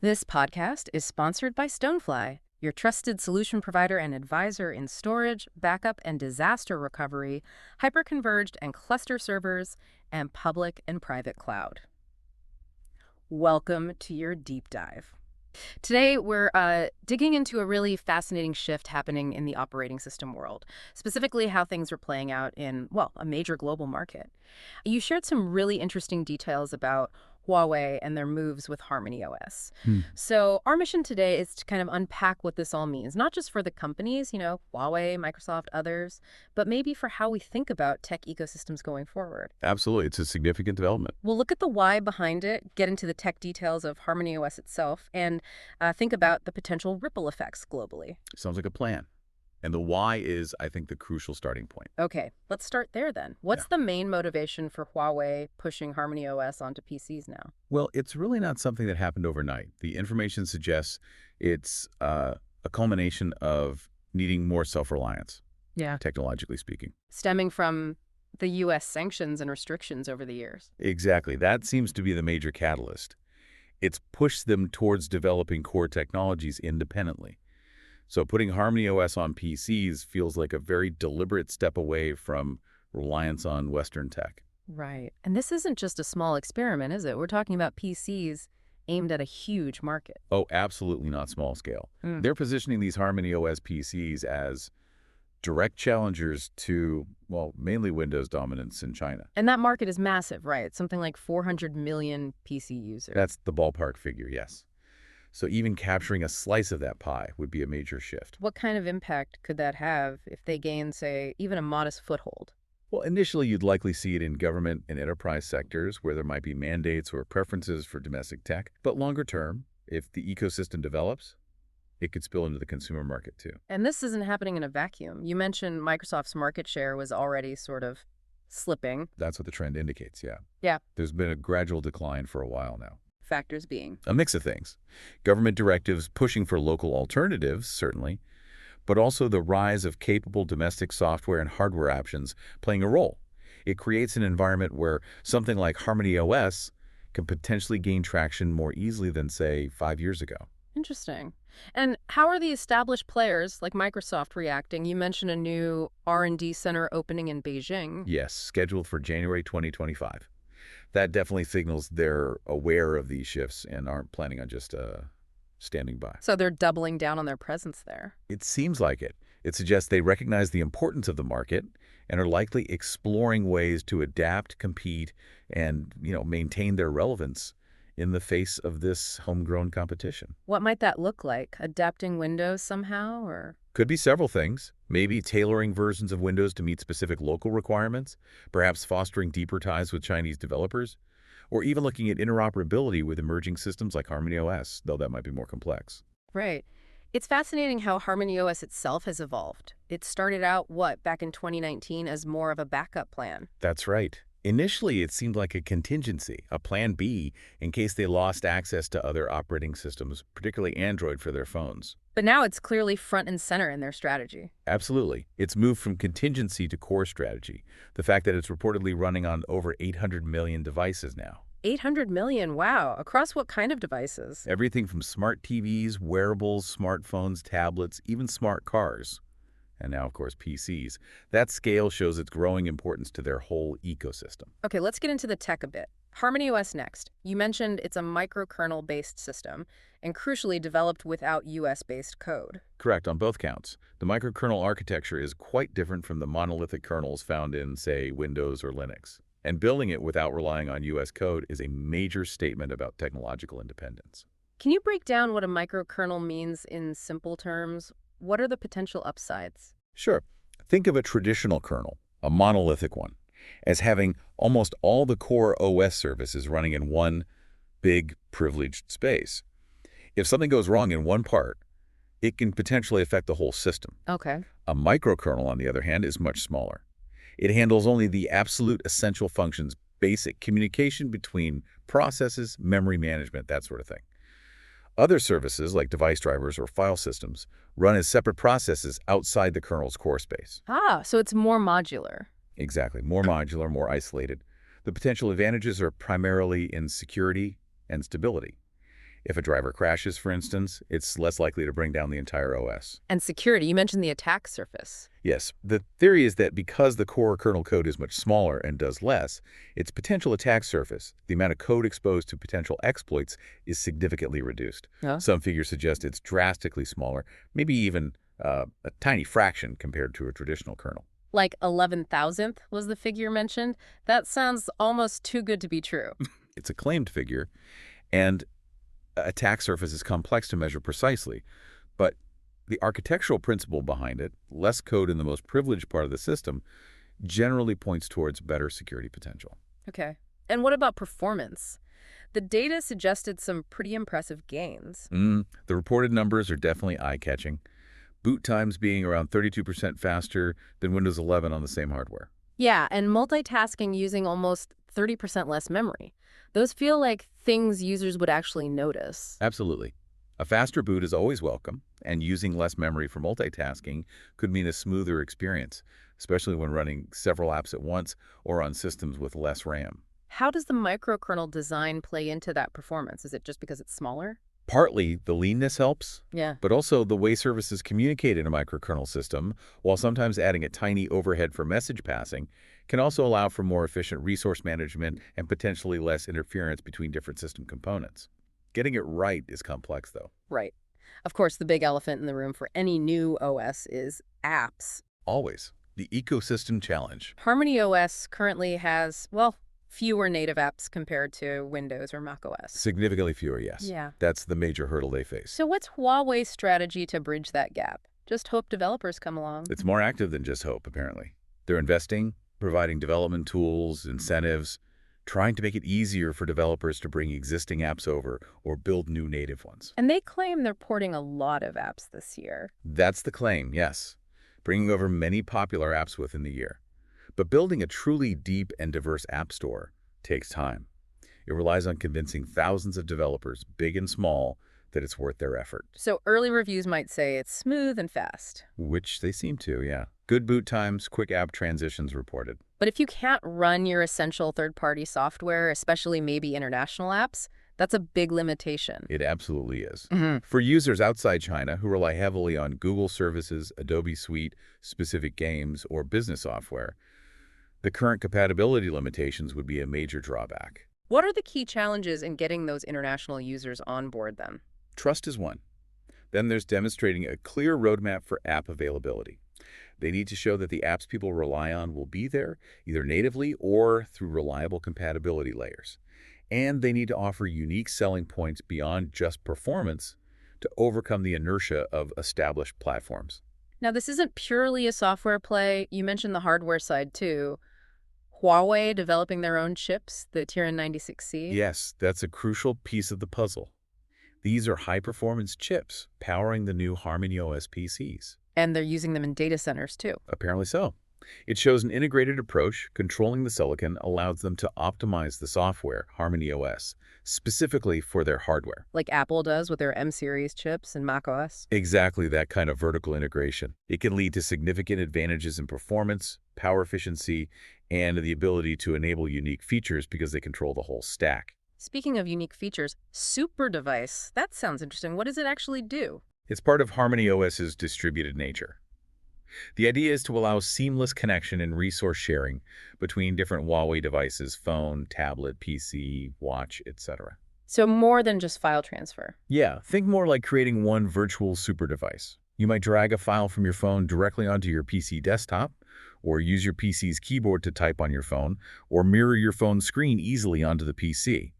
This podcast is sponsored by Stonefly, your trusted solution provider and advisor in storage, backup, and disaster recovery, hyperconverged and cluster servers, and public and private cloud. Welcome to your deep dive. Today, we're digging into a really fascinating shift happening in the operating system world, specifically how things are playing out in, well, a major global market. You shared some really interesting details about Huawei and their moves with Harmony OS. Hmm. So our mission today is to kind of unpack what this all means, not just for the companies, Huawei, Microsoft, others, but maybe for how we think about tech ecosystems going forward. Absolutely. It's a significant development. We'll look at the why behind it, get into the tech details of Harmony OS itself, and think about the potential ripple effects globally. Sounds like a plan. And the why is, I think, the crucial starting point. Okay, let's start there then. What's the main motivation for Huawei pushing Harmony OS onto PCs now? Well, it's really not something that happened overnight. The information suggests it's a culmination of needing more self-reliance, Yeah. technologically speaking. Stemming from the U.S. sanctions and restrictions over the years. Exactly. That seems to be the major catalyst. It's pushed them towards developing core technologies independently. So putting Harmony OS on PCs feels like a very deliberate step away from reliance on Western tech. Right. And this isn't just a small experiment, is it? We're talking about PCs aimed at a huge market. Oh, absolutely not small scale. They're positioning these Harmony OS PCs as direct challengers to, well, mainly Windows dominance in China. And that market is massive, right? Something like 400 million PC users. That's the ballpark figure, yes. So even capturing a slice of that pie would be a major shift. What kind of impact could that have if they gain, say, even a modest foothold? Well, initially, you'd likely see it in government and enterprise sectors where there might be mandates or preferences for domestic tech. But longer term, if the ecosystem develops, it could spill into the consumer market too. And this isn't happening in a vacuum. You mentioned Microsoft's market share was already sort of slipping. That's what the trend indicates, yeah. Yeah. There's been a gradual decline for a while now. Factors being. A mix of things. Government directives pushing for local alternatives, certainly, but also the rise of capable domestic software and hardware options playing a role. It creates an environment where something like Harmony OS can potentially gain traction more easily than, say, 5 years ago. Interesting. And how are the established players like Microsoft reacting? You mentioned a new R&D center opening in Beijing. Yes, scheduled for January 2025. That definitely signals they're aware of these shifts and aren't planning on just standing by. So they're doubling down on their presence there. It seems like it. It suggests they recognize the importance of the market and are likely exploring ways to adapt, compete, and, maintain their relevance in the face of this homegrown competition. What might that look like? Adapting Windows somehow, or? Could be several things. Maybe tailoring versions of Windows to meet specific local requirements, perhaps fostering deeper ties with Chinese developers, or even looking at interoperability with emerging systems like Harmony OS, though that might be more complex. Right. It's fascinating how Harmony OS itself has evolved. It started out, back in 2019 as more of a backup plan. That's right. Initially, it seemed like a contingency, a plan B, in case they lost access to other operating systems, particularly Android for their phones. But now it's clearly front and center in their strategy. Absolutely. It's moved from contingency to core strategy. The fact that it's reportedly running on over 800 million devices now. 800 million, wow. Across what kind of devices? Everything from smart TVs, wearables, smartphones, tablets, even smart cars. And now, of course, PCs. That scale shows its growing importance to their whole ecosystem. Okay, let's get into the tech a bit. Harmony OS next. You mentioned it's a microkernel-based system, and crucially developed without US-based code. Correct on both counts. The microkernel architecture is quite different from the monolithic kernels found in, say, Windows or Linux. And building it without relying on US code is a major statement about technological independence. Can you break down what a microkernel means in simple terms? What are the potential upsides? Sure. Think of a traditional kernel, a monolithic one, as having almost all the core OS services running in one big, privileged space. If something goes wrong in one part, it can potentially affect the whole system. Okay. A microkernel, on the other hand, is much smaller. It handles only the absolute essential functions, basic communication between processes, memory management, that sort of thing. Other services, like device drivers or file systems, run as separate processes outside the kernel's core space. Ah, so it's more modular. Exactly. More modular, more isolated. The potential advantages are primarily in security and stability. If a driver crashes, for instance, it's less likely to bring down the entire OS. And security, you mentioned the attack surface. Yes, the theory is that because the core kernel code is much smaller and does less, its potential attack surface, the amount of code exposed to potential exploits, is significantly reduced. Huh? Some figures suggest it's drastically smaller, maybe even a tiny fraction compared to a traditional kernel. Like 11,000th was the figure mentioned? That sounds almost too good to be true. It's a claimed figure, and attack surface is complex to measure precisely, but the architectural principle behind it, less code in the most privileged part of the system, generally points towards better security potential. Okay. And what about performance? The data suggested some pretty impressive gains. The reported numbers are definitely eye-catching. Boot times being around 32% faster than Windows 11 on the same hardware. Yeah, and multitasking using almost 30% less memory. Those feel like things users would actually notice. Absolutely. A faster boot is always welcome, and using less memory for multitasking could mean a smoother experience, especially when running several apps at once or on systems with less RAM. How does the microkernel design play into that performance? Is it just because it's smaller? Partly, the leanness helps, Yeah. but also the way services communicate in a microkernel system, while sometimes adding a tiny overhead for message passing, can also allow for more efficient resource management and potentially less interference between different system components. Getting it right is complex, though. Right. Of course, the big elephant in the room for any new OS is apps. Always. The ecosystem challenge. Harmony OS currently has, well, fewer native apps compared to Windows or macOS. Significantly fewer, yes. Yeah. That's the major hurdle they face. So what's Huawei's strategy to bridge that gap? Just hope developers come along. It's more active than just hope, apparently. They're investing, providing development tools, incentives, trying to make it easier for developers to bring existing apps over or build new native ones. And they claim they're porting a lot of apps this year. That's the claim, yes. Bringing over many popular apps within the year. But building a truly deep and diverse app store takes time. It relies on convincing thousands of developers, big and small, that it's worth their effort. So early reviews might say it's smooth and fast. Which they seem to, yeah. Good boot times, quick app transitions reported. But if you can't run your essential third-party software, especially maybe international apps, that's a big limitation. It absolutely is. Mhm. For users outside China who rely heavily on Google services, Adobe Suite, specific games, or business software, the current compatibility limitations would be a major drawback. What are the key challenges in getting those international users on board then? Trust is one. Then there's demonstrating a clear roadmap for app availability. They need to show that the apps people rely on will be there, either natively or through reliable compatibility layers. And they need to offer unique selling points beyond just performance to overcome the inertia of established platforms. Now, this isn't purely a software play. You mentioned the hardware side, too. Huawei developing their own chips, the Kirin 96C. Yes, that's a crucial piece of the puzzle. These are high-performance chips powering the new Harmony OS PCs. And they're using them in data centers, too. Apparently so. It shows an integrated approach. Controlling the silicon allows them to optimize the software, Harmony OS, specifically for their hardware. Like Apple does with their M-series chips and macOS. Exactly that kind of vertical integration. It can lead to significant advantages in performance, power efficiency, and the ability to enable unique features because they control the whole stack. Speaking of unique features, Super Device. That sounds interesting. What does it actually do? It's part of Harmony OS's distributed nature. The idea is to allow seamless connection and resource sharing between different Huawei devices, phone, tablet, PC, watch, etc. So more than just file transfer. Yeah, think more like creating one virtual super device. You might drag a file from your phone directly onto your PC desktop, or use your PC's keyboard to type on your phone, or mirror your phone's screen easily onto the PC.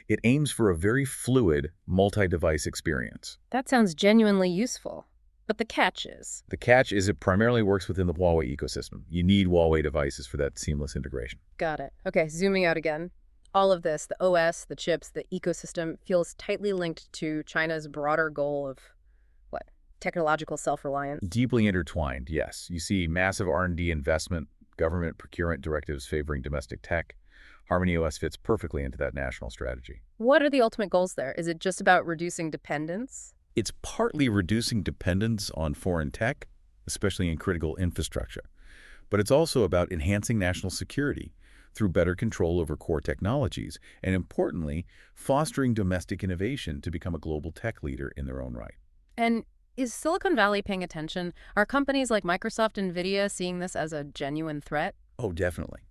It aims for a very fluid, multi-device experience. That sounds genuinely useful. But the catch is? The catch is it primarily works within the Huawei ecosystem. You need Huawei devices for that seamless integration. Got it. Okay, zooming out again. All of this, the OS, the chips, the ecosystem, feels tightly linked to China's broader goal of, what, technological self-reliance? Deeply intertwined, yes. You see massive R&D investment, government procurement directives favoring domestic tech. Harmony OS fits perfectly into that national strategy. What are the ultimate goals there? Is it just about reducing dependence? It's partly reducing dependence on foreign tech, especially in critical infrastructure. But it's also about enhancing national security through better control over core technologies and, importantly, fostering domestic innovation to become a global tech leader in their own right. And is Silicon Valley paying attention? Are companies like Microsoft and NVIDIA seeing this as a genuine threat? Oh, definitely.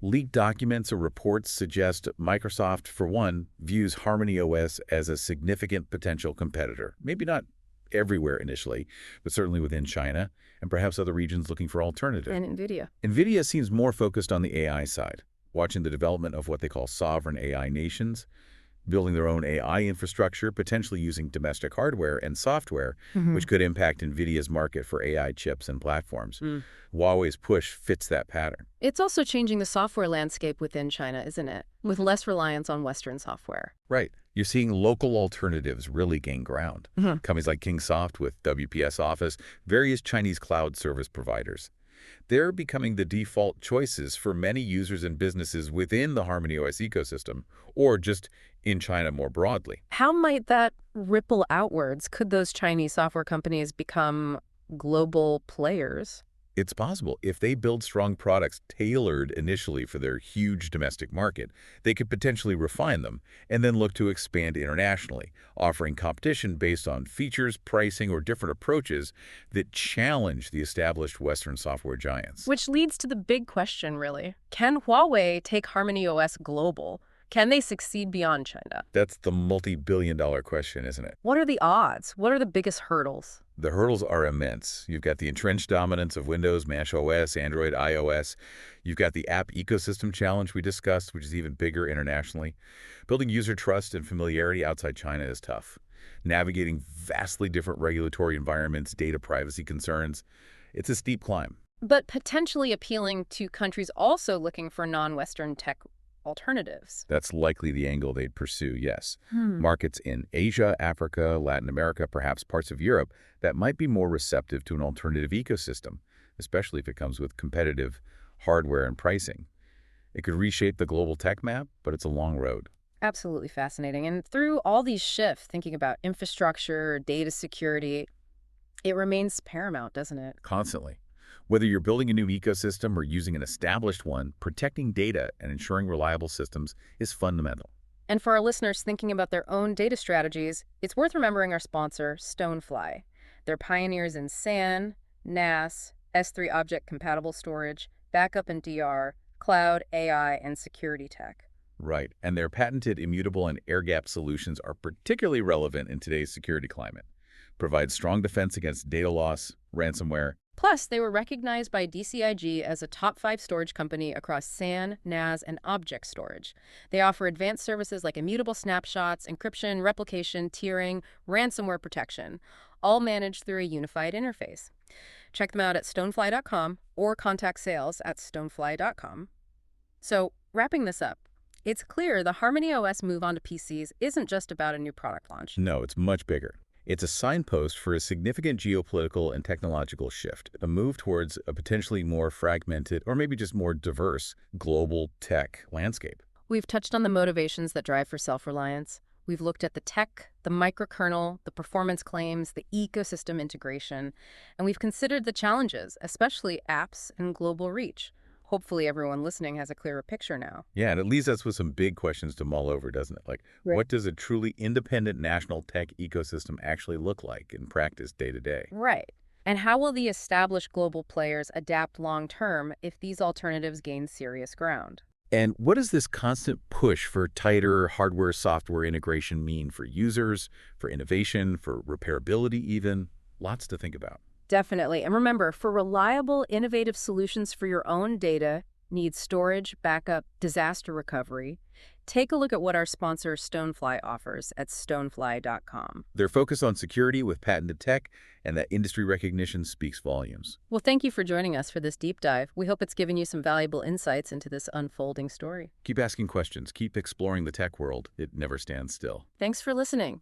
Leaked documents or reports suggest Microsoft, for one, views Harmony OS as a significant potential competitor. Maybe not everywhere initially, but certainly within China and perhaps other regions looking for alternative. And NVIDIA. NVIDIA seems more focused on the AI side, watching the development of what they call sovereign AI nations, building their own AI infrastructure, potentially using domestic hardware and software, which could impact NVIDIA's market for AI chips and platforms. Huawei's push fits that pattern. It's also changing the software landscape within China, isn't it? With less reliance on Western software. Right. You're seeing local alternatives really gain ground. Companies like Kingsoft with WPS Office, various Chinese cloud service providers. They're becoming the default choices for many users and businesses within the Harmony OS ecosystem, or just in China more broadly. How might that ripple outwards? Could those Chinese software companies become global players? It's possible. If they build strong products tailored initially for their huge domestic market, they could potentially refine them and then look to expand internationally, offering competition based on features, pricing, or different approaches that challenge the established Western software giants. Which leads to the big question, really. Can Huawei take Harmony OS global? Can they succeed beyond China? That's the multi-billion-dollar question, isn't it? What are the odds? What are the biggest hurdles? The hurdles are immense. You've got the entrenched dominance of Windows, macOS, Android, iOS. You've got the app ecosystem challenge we discussed, which is even bigger internationally. Building user trust and familiarity outside China is tough. Navigating vastly different regulatory environments, data privacy concerns, it's a steep climb. But potentially appealing to countries also looking for non-Western tech alternatives. That's likely the angle they'd pursue, yes. Markets in Asia, Africa, Latin America, perhaps parts of Europe that might be more receptive to an alternative ecosystem, especially if it comes with competitive hardware and pricing. It could reshape the global tech map, but it's a long road. Absolutely fascinating. And through all these shifts, thinking about infrastructure, data security, it remains paramount, doesn't it? Constantly. Whether you're building a new ecosystem or using an established one, protecting data and ensuring reliable systems is fundamental. And for our listeners thinking about their own data strategies, it's worth remembering our sponsor, Stonefly. They're pioneers in SAN, NAS, S3 object-compatible storage, backup and DR, cloud, AI, and security tech. Right, and their patented immutable and air-gapped solutions are particularly relevant in today's security climate. Provide strong defense against data loss, ransomware. Plus, they were recognized by DCIG as a top 5 storage company across SAN, NAS, and object storage. They offer advanced services like immutable snapshots, encryption, replication, tiering, ransomware protection, all managed through a unified interface. Check them out at stonefly.com or contact sales at stonefly.com. So, wrapping this up, it's clear the Harmony OS move onto PCs isn't just about a new product launch. No, it's much bigger. It's a signpost for a significant geopolitical and technological shift, a move towards a potentially more fragmented or maybe just more diverse global tech landscape. We've touched on the motivations that drive for self-reliance. We've looked at the tech, the microkernel, the performance claims, the ecosystem integration, and we've considered the challenges, especially apps and global reach. Hopefully everyone listening has a clearer picture now. Yeah, and it leaves us with some big questions to mull over, doesn't it? Like, Right. What does a truly independent national tech ecosystem actually look like in practice day to day? Right. And how will the established global players adapt long-term if these alternatives gain serious ground? And what does this constant push for tighter hardware-software integration mean for users, for innovation, for repairability even? Lots to think about. Definitely. And remember, for reliable, innovative solutions for your own data, need storage, backup, disaster recovery, take a look at what our sponsor Stonefly offers at stonefly.com. Their focus on security with patented tech and that industry recognition speaks volumes. Well, thank you for joining us for this deep dive. We hope it's given you some valuable insights into this unfolding story. Keep asking questions. Keep exploring the tech world. It never stands still. Thanks for listening.